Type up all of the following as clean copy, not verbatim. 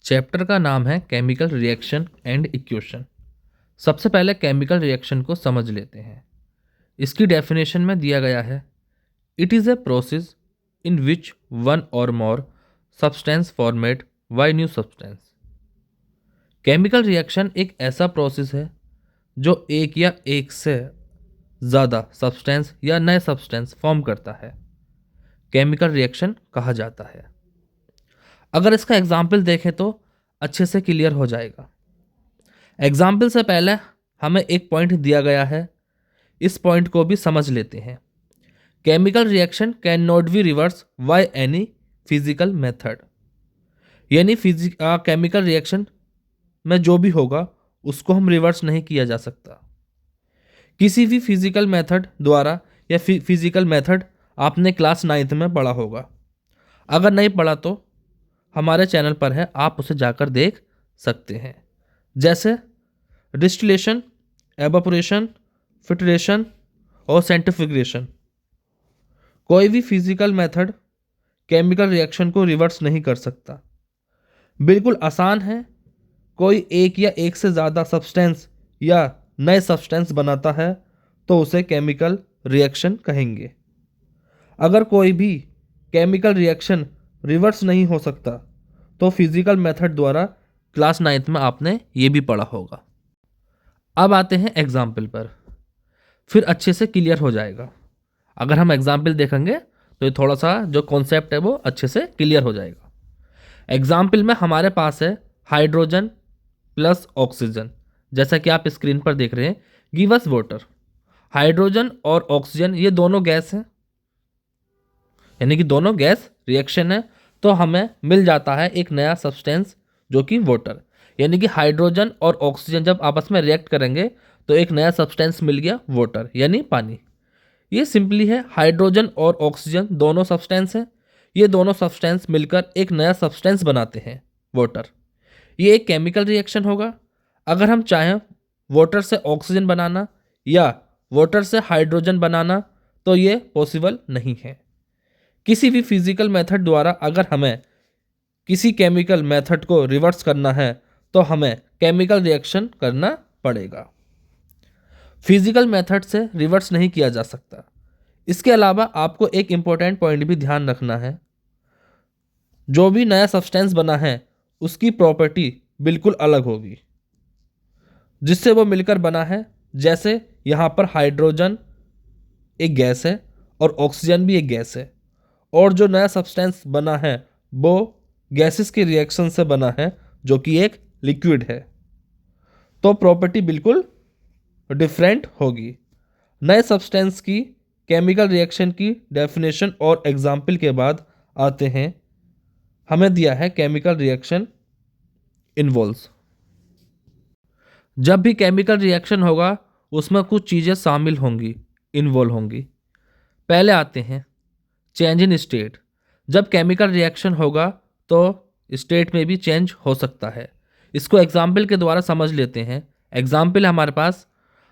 Chapter का नाम है केमिकल रिएक्शन एंड इक्वेशन। सबसे पहले केमिकल रिएक्शन को समझ लेते हैं। इसकी डेफिनेशन में दिया गया है, it is a process in which one or more substance format by new substance. Chemical reaction एक ऐसा प्रोसेस है जो एक या एक से ज़्यादा सब्सटेंस या नए सब्सटेंस फॉर्म करता है, केमिकल रिएक्शन कहा जाता है। अगर इसका एग्जाम्पल देखें तो अच्छे से क्लियर हो जाएगा। एग्जाम्पल से पहले हमें एक पॉइंट दिया गया है, इस पॉइंट को भी समझ लेते हैं। Chemical reaction can not be reverse by any physical method. यानी केमिकल रिएक्शन में जो भी होगा उसको हम रिवर्स नहीं किया जा सकता किसी भी फिजिकल मेथड द्वारा। या फिजिकल मेथड आपने क्लास 9th में पढ़ा होगा, अगर नहीं पढ़ा तो हमारे चैनल पर है, आप उसे जाकर देख सकते हैं। जैसे डिस्टिलेशन, एवापोरेशन, फिल्ट्रेशन और सेंट्रीफ्यूगेशन। कोई भी फिजिकल मेथड केमिकल रिएक्शन को रिवर्स नहीं कर सकता। बिल्कुल आसान है, कोई एक या एक से ज़्यादा सब्सटेंस या नए सब्सटेंस बनाता है तो उसे केमिकल रिएक्शन कहेंगे। अगर कोई भी केमिकल रिएक्शन रिवर्स नहीं हो सकता तो फिजिकल मेथड द्वारा क्लास 9th में आपने ये भी पढ़ा होगा। अब आते हैं एग्जाम्पल पर, फिर अच्छे से क्लियर हो जाएगा। अगर हम एग्जाम्पल देखेंगे तो ये थोड़ा सा जो कॉन्सेप्ट है वो अच्छे से क्लियर हो जाएगा। एग्जाम्पल में हमारे पास है हाइड्रोजन प्लस ऑक्सीजन, जैसा कि आप स्क्रीन पर देख रहे हैं, गिव अस वाटर। हाइड्रोजन और ऑक्सीजन ये दोनों गैस हैं, यानी कि दोनों गैस रिएक्शन है, तो हमें मिल जाता है एक नया सब्सटेंस जो कि वाटर। यानी कि हाइड्रोजन और ऑक्सीजन जब आपस में रिएक्ट करेंगे तो एक नया सब्सटेंस मिल गया वाटर, यानी पानी। ये सिंपली है, हाइड्रोजन और ऑक्सीजन दोनों सब्सटेंस हैं, ये दोनों सब्सटेंस मिलकर एक नया सब्सटेंस बनाते हैं वाटर। ये एक केमिकल रिएक्शन होगा। अगर हम चाहें वाटर से ऑक्सीजन बनाना या वाटर से हाइड्रोजन बनाना तो ये पॉसिबल नहीं है। किसी भी फिजिकल मेथड द्वारा अगर हमें किसी केमिकल मेथड को रिवर्स करना है तो हमें केमिकल रिएक्शन करना पड़ेगा। फिजिकल मेथड से रिवर्स नहीं किया जा सकता। इसके अलावा आपको एक इम्पोर्टेंट पॉइंट भी ध्यान रखना है, जो भी नया सब्सटेंस बना है उसकी प्रॉपर्टी बिल्कुल अलग होगी जिससे वो मिलकर बना है। जैसे यहाँ पर हाइड्रोजन एक गैस है और ऑक्सीजन भी एक गैस है, और जो नया सब्सटेंस बना है वो गैसेस के रिएक्शन से बना है जो कि एक लिक्विड है, तो प्रॉपर्टी बिल्कुल डिफरेंट होगी। नए सब्सटेंस की केमिकल रिएक्शन की डेफिनेशन और एग्जाम्पल के बाद आते हैं, हमें दिया है केमिकल रिएक्शन इन्वॉल्व्स। जब भी केमिकल रिएक्शन होगा उसमें कुछ चीज़ें शामिल होंगी, इन्वॉल्व होंगी। पहले आते हैं चेंज इन स्टेट। जब केमिकल रिएक्शन होगा तो स्टेट में भी चेंज हो सकता है। इसको एग्जाम्पल के द्वारा समझ लेते हैं। एग्जाम्पल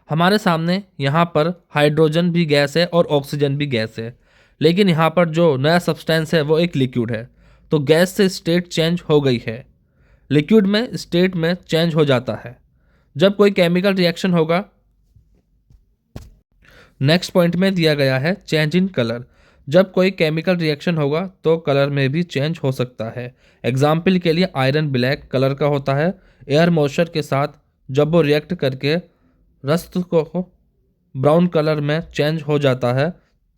हमारे सामने यहाँ पर हाइड्रोजन भी गैस है और ऑक्सीजन भी गैस है, लेकिन यहाँ पर जो नया सब्सटेंस है वो एक लिक्विड है, तो गैस से स्टेट चेंज हो गई है, लिक्विड में स्टेट में चेंज हो जाता है जब कोई केमिकल रिएक्शन होगा। नेक्स्ट पॉइंट में दिया गया है चेंज इन कलर। जब कोई केमिकल रिएक्शन होगा तो कलर में भी चेंज हो सकता है। एग्जाम्पल के लिए आयरन ब्लैक कलर का होता है, एयर मॉइस्चर के साथ जब वो रिएक्ट करके रक्त को ब्राउन कलर में चेंज हो जाता है।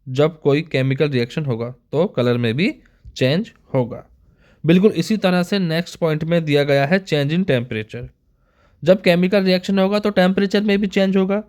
जब कोई केमिकल रिएक्शन होगा तो कलर में भी चेंज होगा। बिल्कुल इसी तरह से नेक्स्ट पॉइंट में दिया गया है चेंज इन टेम्परेचर। जब केमिकल रिएक्शन होगा तो टेम्परेचर में भी चेंज होगा।